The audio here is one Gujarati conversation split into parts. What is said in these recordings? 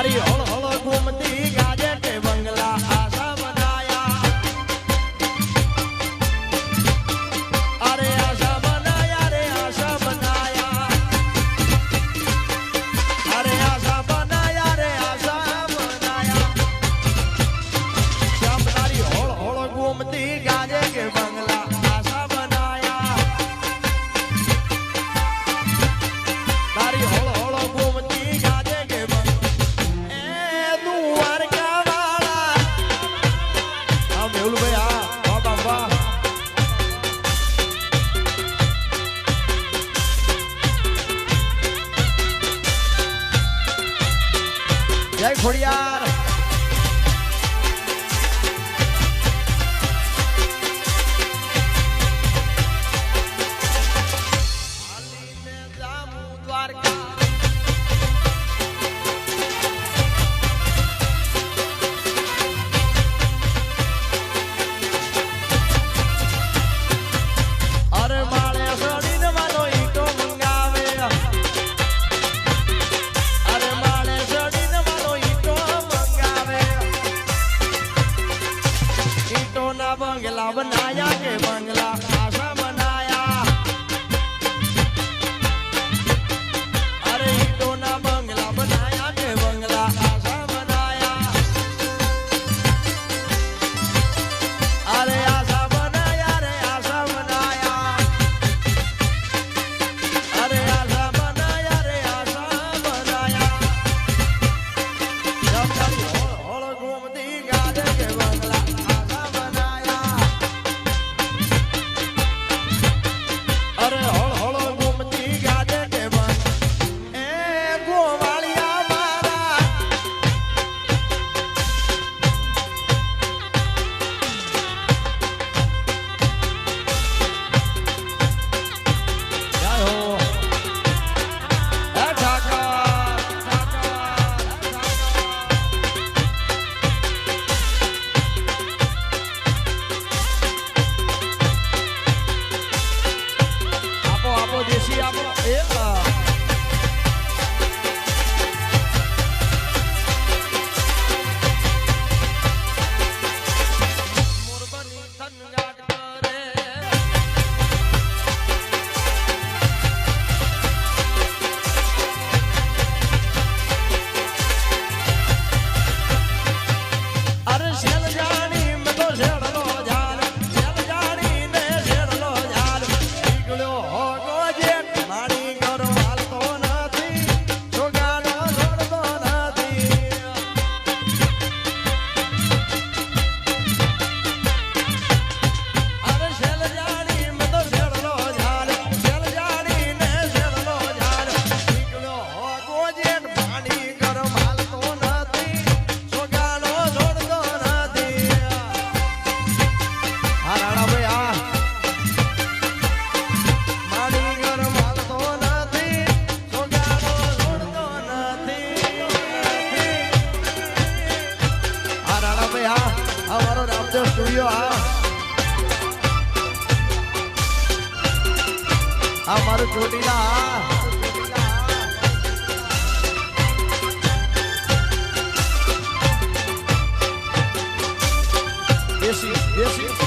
તારી હળ હળ ઘૂમતી ગાજે કે બંગલા આશા બનાયા અરે આશા બનાયા રે આશા બનાયા અરે આશા બનાયા રે આશા બનાયા શ્યામ તારી હળ હળ ઘૂમતી ગાજે કે બંગલા આશા બનાયા તારી હળ હળ ઘૂમતી ગાજે કે જય ખોડિયાર બંગલા બનાયા કે બંગલા આશા બનાયા અરે ઈટોના બંગલા બનાયા કે બંગલા આશા બનાયા અરે આશા બનાયા રે આશા બનાયા અરે આશા બનાયા રે આશા બનાયા જમતારી હોળ ઘૂમતી ગાજે કે બંગલા અરે હળ હળ ઘૂમતી ગાજે કે બન એ ગોવાળિયા મારા જય હો એ ઠાકર દેશી આપો એ મોરબની થનગાટ કરે અરે શેલ જાણી મેં તો શેડલો જાન શેલ જાણી ને શેડલો જાન નીકળ્યો હો અમારો રામદેવ સ્ટુડિયો આ મારું ચોટીલા દેશી દેશી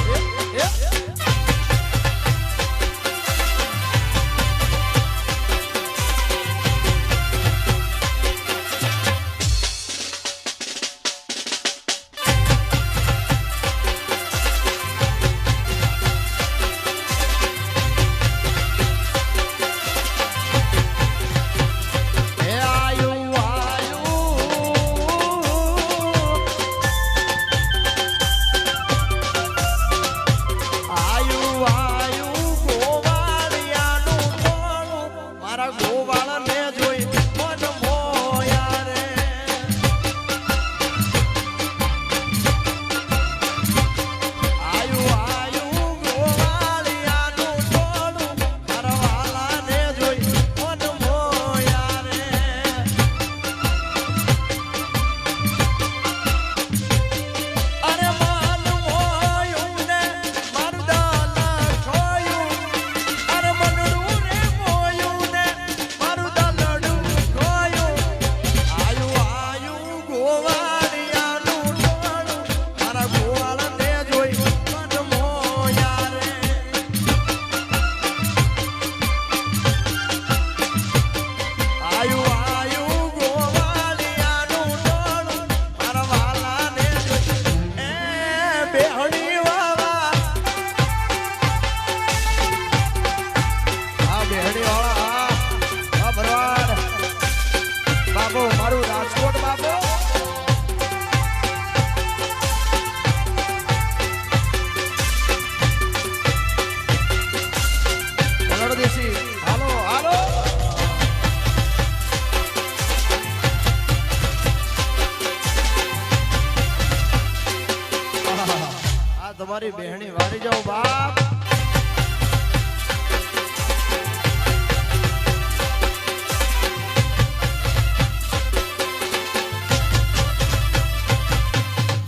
તમારી બહેણી વારી જાઓ બાપ.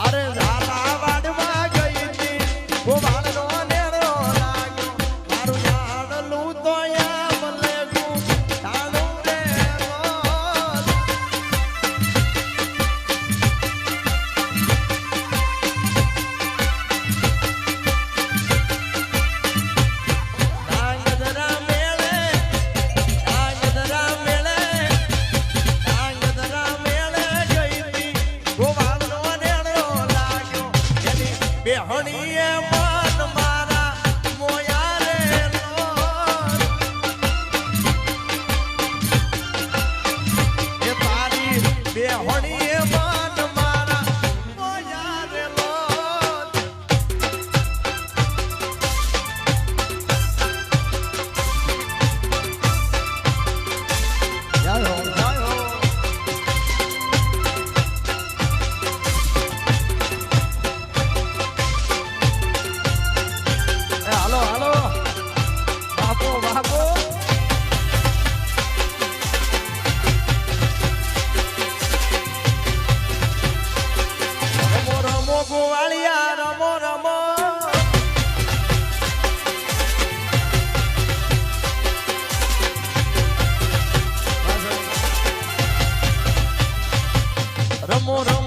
અરે ઝાલાવાડમાં ગઈ હતી ગોવાળનો નેણો લાગ્યો મારું યાદલું તો યામ લેગું ટાણું રે રોજ. ડાંગદરા મેળે ડાંગદરા મેળે ડાંગદરા મેળે ગઈ હતી ગોવાળનો નેણો લાગ્યો એની બેહણીએ મન મારા મોયા રે લોલ. એ તારી બેહણીએ મન મારા મોયા રે લોલ. જય હો જય હો. એ હાલો હાલો બાપો બાપો. રમો રમો ગોવાળિયા રમો રમો. રમો રમો